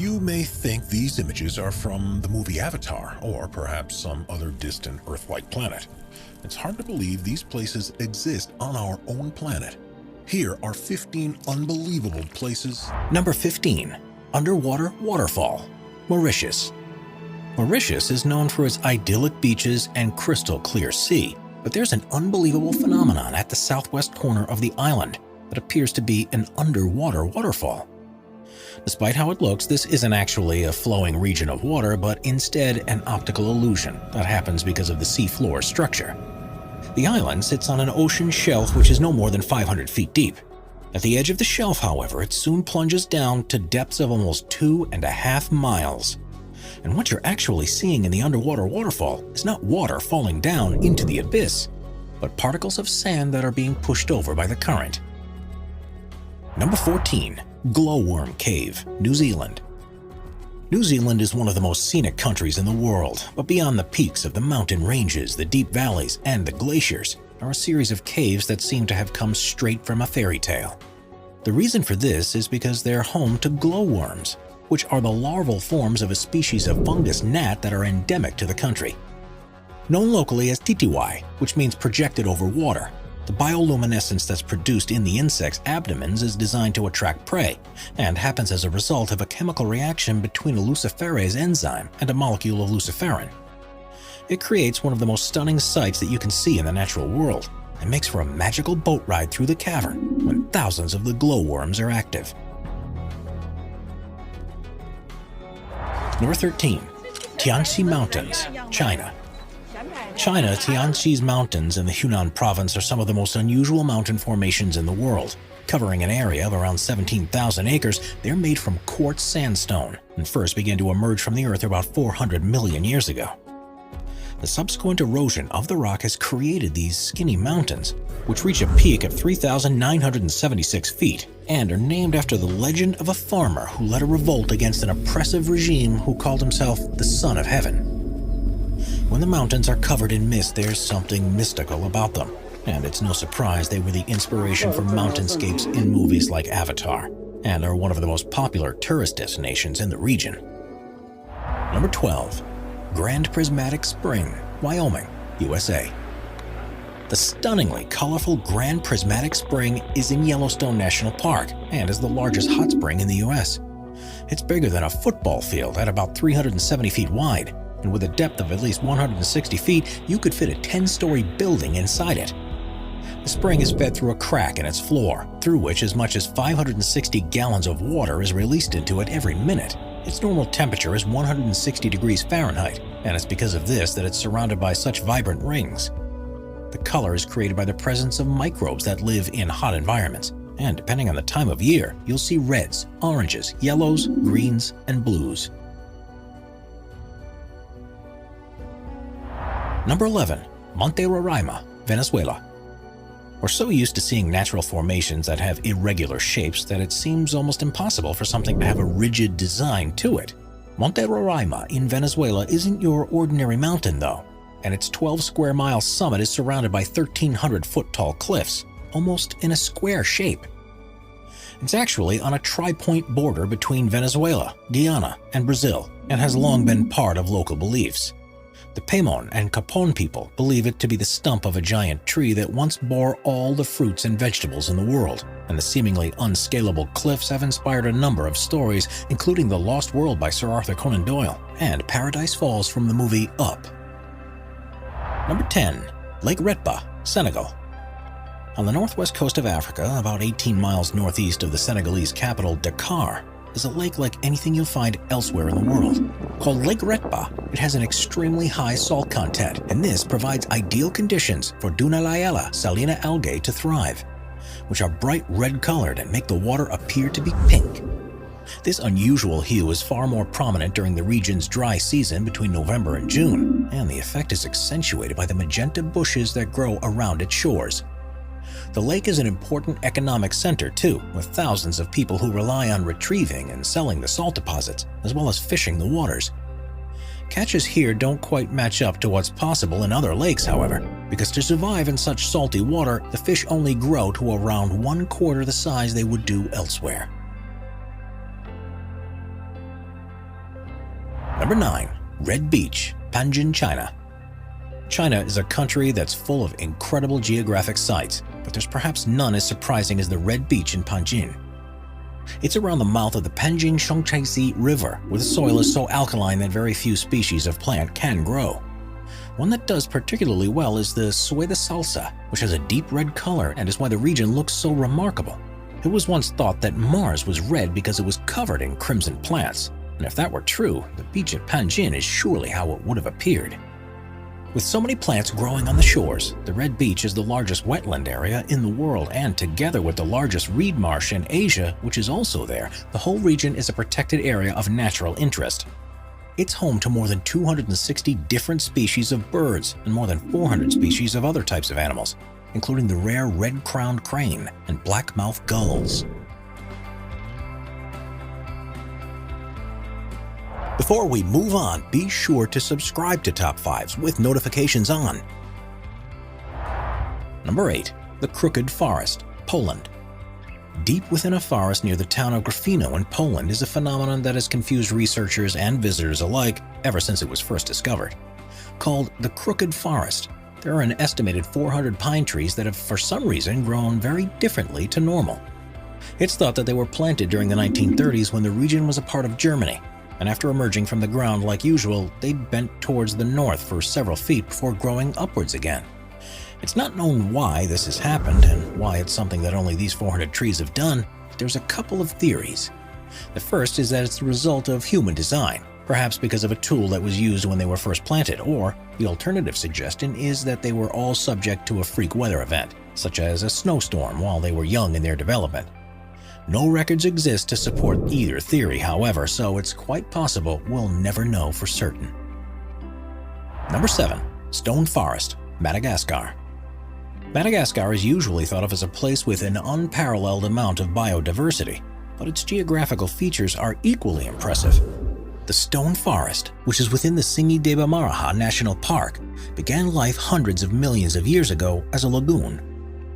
You may think these images are from the movie Avatar, or perhaps some other distant Earth-like planet. It's hard to believe these places exist on our own planet. Here are 15 unbelievable places. Number 15. Underwater Waterfall, Mauritius. Mauritius is known for its idyllic beaches and crystal clear sea, but there's an unbelievable phenomenon at the southwest corner of the island that appears to be an underwater waterfall. Despite how it looks, this isn't actually a flowing region of water, but instead an optical illusion that happens because of the seafloor structure. The island sits on an ocean shelf which is no more than 500 feet deep. At the edge of the shelf, however, it soon plunges down to depths of almost 2.5 miles. And what you're actually seeing in the underwater waterfall is not water falling down into the abyss, but particles of sand that are being pushed over by the current. Number 14. Glowworm Cave, New Zealand. New Zealand is one of the most scenic countries in the world, but beyond the peaks of the mountain ranges, the deep valleys, and the glaciers are a series of caves that seem to have come straight from a fairy tale. The reason for this is because they're home to glowworms, which are the larval forms of a species of fungus gnat that are endemic to the country. Known locally as titiwai, which means projected over water, the bioluminescence that's produced in the insect's abdomens is designed to attract prey and happens as a result of a chemical reaction between a luciferase enzyme and a molecule of luciferin. It creates one of the most stunning sights that you can see in the natural world and makes for a magical boat ride through the cavern when thousands of the glowworms are active. Number 13. Tianxi Mountains, China. China, Tianxi's mountains in the Hunan province are some of the most unusual mountain formations in the world. Covering an area of around 17,000 acres, they're made from quartz sandstone and first began to emerge from the earth about 400 million years ago. The subsequent erosion of the rock has created these skinny mountains, which reach a peak of 3,976 feet and are named after the legend of a farmer who led a revolt against an oppressive regime who called himself the Son of Heaven. When the mountains are covered in mist, there's something mystical about them, and it's no surprise they were the inspiration for mountainscapes in movies like Avatar, and are one of the most popular tourist destinations in the region. Number 12. Grand Prismatic Spring, Wyoming, USA. The stunningly colorful Grand Prismatic Spring is in Yellowstone National Park and is the largest hot spring in the US. It's bigger than a football field at about 370 feet wide, and with a depth of at least 160 feet, you could fit a 10-story building inside it. The spring is fed through a crack in its floor, through which as much as 560 gallons of water is released into it every minute. Its normal temperature is 160 degrees Fahrenheit, and it's because of this that it's surrounded by such vibrant rings. The color is created by the presence of microbes that live in hot environments, and depending on the time of year, you'll see reds, oranges, yellows, greens, and blues. Number 11. Monte Roraima, Venezuela. We're so used to seeing natural formations that have irregular shapes that it seems almost impossible for something to have a rigid design to it. Monte Roraima in Venezuela isn't your ordinary mountain though, and its 12-square-mile summit is surrounded by 1,300-foot-tall cliffs, almost in a square shape. It's actually on a tri-point border between Venezuela, Guyana, and Brazil, and has long been part of local beliefs. The Paimon and Capon people believe it to be the stump of a giant tree that once bore all the fruits and vegetables in the world, and the seemingly unscalable cliffs have inspired a number of stories, including The Lost World by Sir Arthur Conan Doyle and Paradise Falls from the movie Up. Number 10. Lake Retba, Senegal. On the northwest coast of Africa, about 18 miles northeast of the Senegalese capital, Dakar, is a lake like anything you'll find elsewhere in the world. Called Lake Retba, it has an extremely high salt content, and this provides ideal conditions for Dunaliella salina algae to thrive, which are bright red-colored and make the water appear to be pink. This unusual hue is far more prominent during the region's dry season between November and June, and the effect is accentuated by the magenta bushes that grow around its shores. The lake is an important economic center too, with thousands of people who rely on retrieving and selling the salt deposits, as well as fishing the waters. Catches here don't quite match up to what's possible in other lakes, however, because to survive in such salty water, the fish only grow to around 1/4 the size they would do elsewhere. Number 9. Red Beach, Panjin, China. China is a country that's full of incredible geographic sites, but there's perhaps none as surprising as the Red Beach in Panjin. It's around the mouth of the Panjin Shangchaisi River, where the soil is so alkaline that very few species of plant can grow. One that does particularly well is the Sueda salsa, which has a deep red color and is why the region looks so remarkable. It was once thought that Mars was red because it was covered in crimson plants, and if that were true, the beach at Panjin is surely how it would have appeared. With so many plants growing on the shores, the Red Beach is the largest wetland area in the world, and together with the largest reed marsh in Asia, which is also there, the whole region is a protected area of natural interest. It's home to more than 260 different species of birds and more than 400 species of other types of animals, including the rare red-crowned crane and black-mouthed gulls. Before we move on, be sure to subscribe to Top 5s with notifications on. Number 8. The Crooked Forest, Poland. Deep within a forest near the town of Gryfino in Poland is a phenomenon that has confused researchers and visitors alike ever since it was first discovered. Called the Crooked Forest, there are an estimated 400 pine trees that have for some reason grown very differently to normal. It's thought that they were planted during the 1930s when the region was a part of Germany, and after emerging from the ground like usual, they bent towards the north for several feet before growing upwards again. It's not known why this has happened and why it's something that only these 400 trees have done, but there's a couple of theories. The first is that it's the result of human design, perhaps because of a tool that was used when they were first planted, or the alternative suggestion is that they were all subject to a freak weather event, such as a snowstorm while they were young in their development. No records exist to support either theory, however, so it's quite possible we'll never know for certain. Number 7. Stone Forest, Madagascar. Madagascar is usually thought of as a place with an unparalleled amount of biodiversity, but its geographical features are equally impressive. The Stone Forest, which is within the Tsingy-de-Bemaraha National Park, began life hundreds of millions of years ago as a lagoon.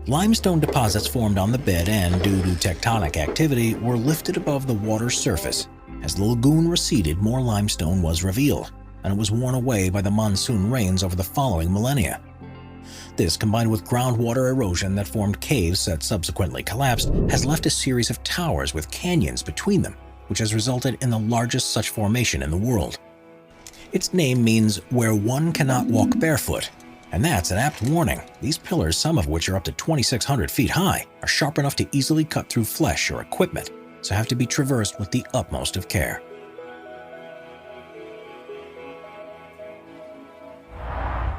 Limestone deposits formed on the bed and, due to tectonic activity, were lifted above the water's surface. As the lagoon receded, more limestone was revealed, and it was worn away by the monsoon rains over the following millennia. This, combined with groundwater erosion that formed caves that subsequently collapsed, has left a series of towers with canyons between them, which has resulted in the largest such formation in the world. Its name means where one cannot walk barefoot, and that's an apt warning. These pillars, some of which are up to 2,600 feet high, are sharp enough to easily cut through flesh or equipment, so have to be traversed with the utmost of care.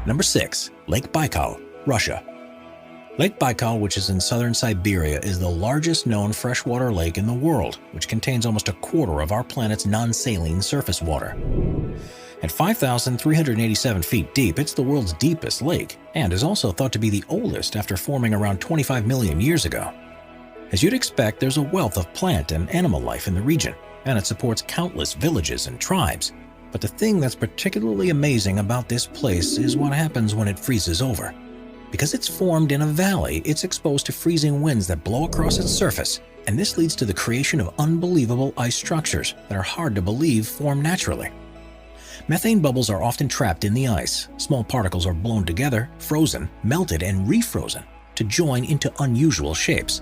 Number 6. Lake Baikal, Russia. Lake Baikal, which is in southern Siberia, is the largest known freshwater lake in the world, which contains almost a quarter of our planet's non-saline surface water. At 5,387 feet deep, it's the world's deepest lake, and is also thought to be the oldest after forming around 25 million years ago. As you'd expect, there's a wealth of plant and animal life in the region, and it supports countless villages and tribes. But the thing that's particularly amazing about this place is what happens when it freezes over. Because it's formed in a valley, it's exposed to freezing winds that blow across its surface, and this leads to the creation of unbelievable ice structures that are hard to believe form naturally. Methane bubbles are often trapped in the ice. Small particles are blown together, frozen, melted, and refrozen to join into unusual shapes.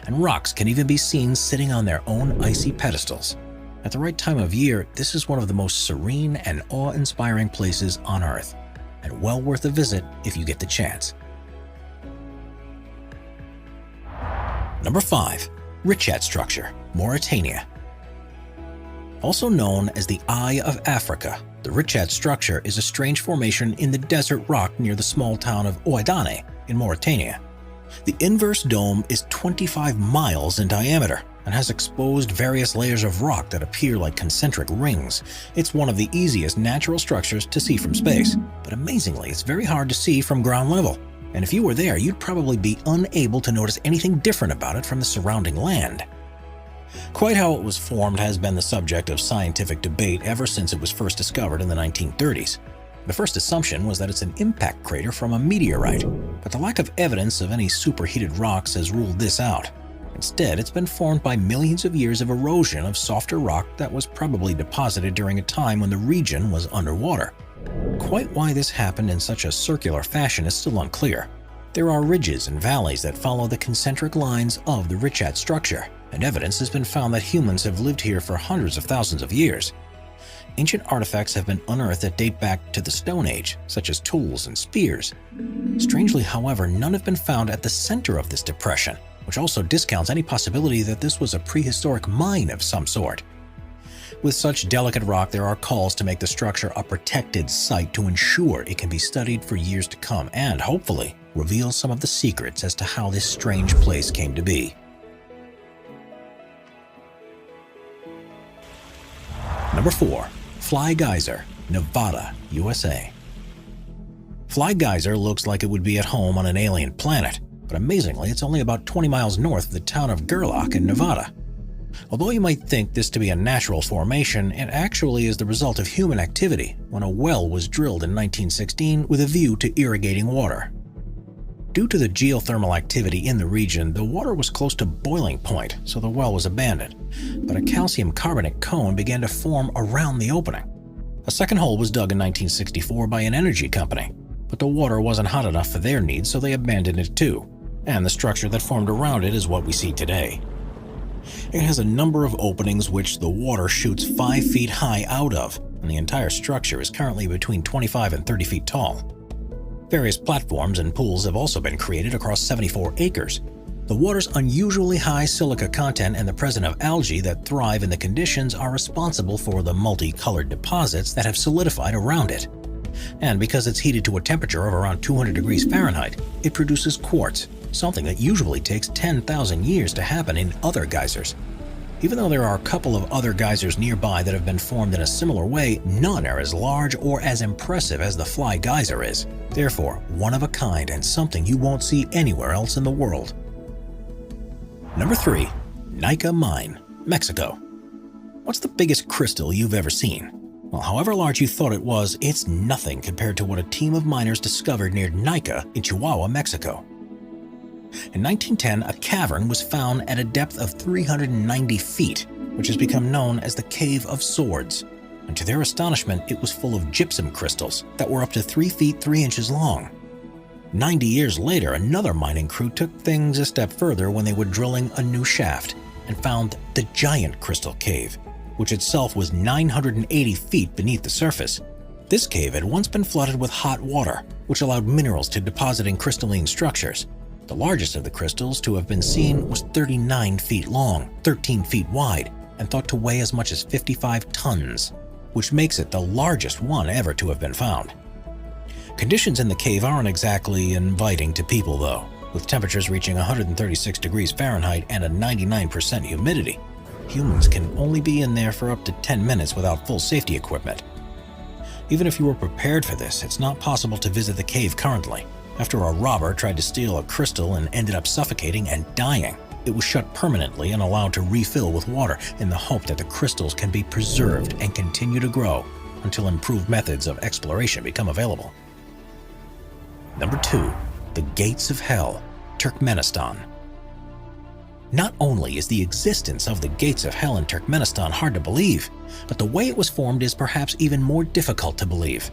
And rocks can even be seen sitting on their own icy pedestals. At the right time of year, this is one of the most serene and awe-inspiring places on Earth, and well worth a visit if you get the chance. Number 5. Richat Structure, Mauritania. Also known as the Eye of Africa, the Richat Structure is a strange formation in the desert rock near the small town of Ouaddané in Mauritania. The inverse dome is 25 miles in diameter and has exposed various layers of rock that appear like concentric rings. It's one of the easiest natural structures to see from space, but amazingly, it's very hard to see from ground level. And if you were there, you'd probably be unable to notice anything different about it from the surrounding land. Quite how it was formed has been the subject of scientific debate ever since it was first discovered in the 1930s. The first assumption was that it's an impact crater from a meteorite, but the lack of evidence of any superheated rocks has ruled this out. Instead, it's been formed by millions of years of erosion of softer rock that was probably deposited during a time when the region was underwater. Quite why this happened in such a circular fashion is still unclear. There are ridges and valleys that follow the concentric lines of the Richat structure, and evidence has been found that humans have lived here for hundreds of thousands of years. Ancient artifacts have been unearthed that date back to the Stone Age, such as tools and spears. Strangely, however, none have been found at the center of this depression, which also discounts any possibility that this was a prehistoric mine of some sort. With such delicate rock, there are calls to make the structure a protected site to ensure it can be studied for years to come and, hopefully, reveal some of the secrets as to how this strange place came to be. Number 4. Fly Geyser, Nevada, USA. Fly Geyser looks like it would be at home on an alien planet, but amazingly, it's only about 20 miles north of the town of Gerlach in Nevada. Although you might think this to be a natural formation, it actually is the result of human activity when a well was drilled in 1916 with a view to irrigating water. Due to the geothermal activity in the region, the water was close to boiling point, so the well was abandoned, but a calcium carbonate cone began to form around the opening. A second hole was dug in 1964 by an energy company, but the water wasn't hot enough for their needs, so they abandoned it too, and the structure that formed around it is what we see today. It has a number of openings which the water shoots 5 feet high out of, and the entire structure is currently between 25 and 30 feet tall. Various platforms and pools have also been created across 74 acres. The water's unusually high silica content and the presence of algae that thrive in the conditions are responsible for the multicolored deposits that have solidified around it. And because it's heated to a temperature of around 200 degrees Fahrenheit, it produces quartz, something that usually takes 10,000 years to happen in other geysers. Even though there are a couple of other geysers nearby that have been formed in a similar way, none are as large or as impressive as the Fly Geyser is. Therefore, one of a kind and something you won't see anywhere else in the world. Number 3. Nika Mine, Mexico. What's the biggest crystal you've ever seen? Well, however large you thought it was, it's nothing compared to what a team of miners discovered near Nika in Chihuahua, Mexico. In 1910, a cavern was found at a depth of 390 feet, which has become known as the Cave of Swords. And to their astonishment, it was full of gypsum crystals that were up to 3 feet 3 inches long. 90 years later, another mining crew took things a step further when they were drilling a new shaft and found the Giant Crystal Cave, which itself was 980 feet beneath the surface. This cave had once been flooded with hot water, which allowed minerals to deposit in crystalline structures. The largest of the crystals to have been seen was 39 feet long, 13 feet wide, and thought to weigh as much as 55 tons, which makes it the largest one ever to have been found. Conditions in the cave aren't exactly inviting to people though, with temperatures reaching 136 degrees Fahrenheit and a 99% humidity. Humans can only be in there for up to 10 minutes without full safety equipment. Even if you were prepared for this, it's not possible to visit the cave currently. After a robber tried to steal a crystal and ended up suffocating and dying, it was shut permanently and allowed to refill with water in the hope that the crystals can be preserved and continue to grow until improved methods of exploration become available. Number 2. The Gates of Hell, Turkmenistan. Not only is the existence of the Gates of Hell in Turkmenistan hard to believe, but the way it was formed is perhaps even more difficult to believe.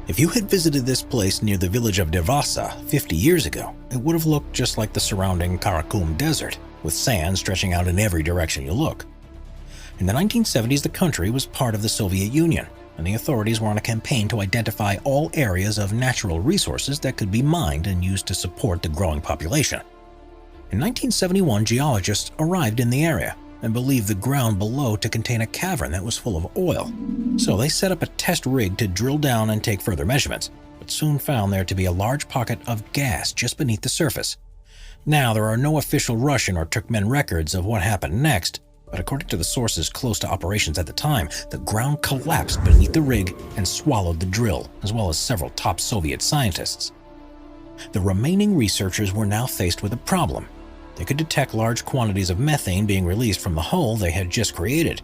If you had visited this place near the village of Devasa 50 years ago, it would have looked just like the surrounding Karakum Desert, with sand stretching out in every direction you look. In the 1970s, the country was part of the Soviet Union, and the authorities were on a campaign to identify all areas of natural resources that could be mined and used to support the growing population. In 1971, geologists arrived in the area and believed the ground below to contain a cavern that was full of oil. So they set up a test rig to drill down and take further measurements, but soon found there to be a large pocket of gas just beneath the surface. Now, there are no official Russian or Turkmen records of what happened next, but according to the sources close to operations at the time, the ground collapsed beneath the rig and swallowed the drill, as well as several top Soviet scientists. The remaining researchers were now faced with a problem. They could detect large quantities of methane being released from the hole they had just created,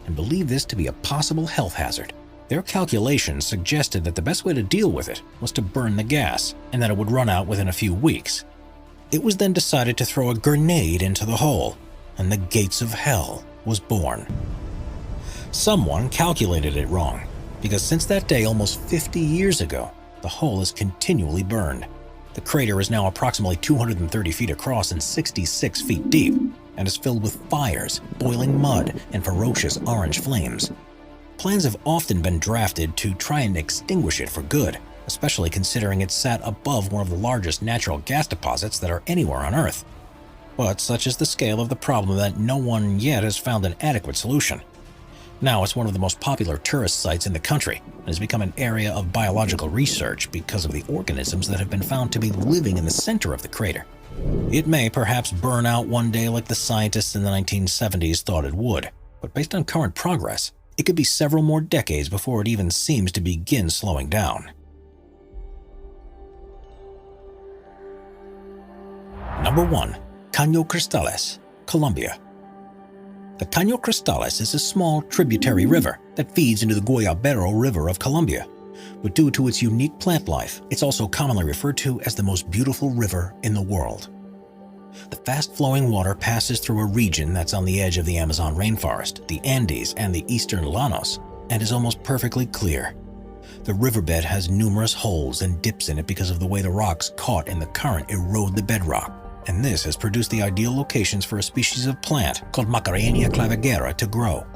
and believed this to be a possible health hazard. Their calculations suggested that the best way to deal with it was to burn the gas, and that it would run out within a few weeks. It was then decided to throw a grenade into the hole, and the gates of hell was born. Someone calculated it wrong, because since that day almost 50 years ago, the hole is continually burned. The crater is now approximately 230 feet across and 66 feet deep, and is filled with fires, boiling mud, and ferocious orange flames. Plans have often been drafted to try and extinguish it for good, especially considering it sat above one of the largest natural gas deposits that are anywhere on Earth. But such is the scale of the problem that no one yet has found an adequate solution. Now it's one of the most popular tourist sites in the country and has become an area of biological research because of the organisms that have been found to be living in the center of the crater. It may perhaps burn out one day like the scientists in the 1970s thought it would, but based on current progress, it could be several more decades before it even seems to begin slowing down. Number 1. Caño Cristales, Colombia. The Caño Cristales is a small tributary river that feeds into the Guayabero River of Colombia. But due to its unique plant life, it's also commonly referred to as the most beautiful river in the world. The fast-flowing water passes through a region that's on the edge of the Amazon rainforest, the Andes, and the eastern Llanos, and is almost perfectly clear. The riverbed has numerous holes and dips in it because of the way the rocks caught in the current erode the bedrock, and this has produced the ideal locations for a species of plant called Macarenia clavigera to grow.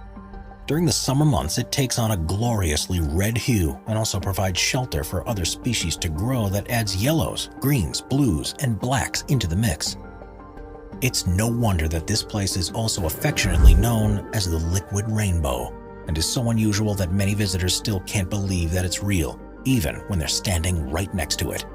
During the summer months, it takes on a gloriously red hue and also provides shelter for other species to grow that adds yellows, greens, blues, and blacks into the mix. It's no wonder that this place is also affectionately known as the Liquid Rainbow, and is so unusual that many visitors still can't believe that it's real, even when they're standing right next to it.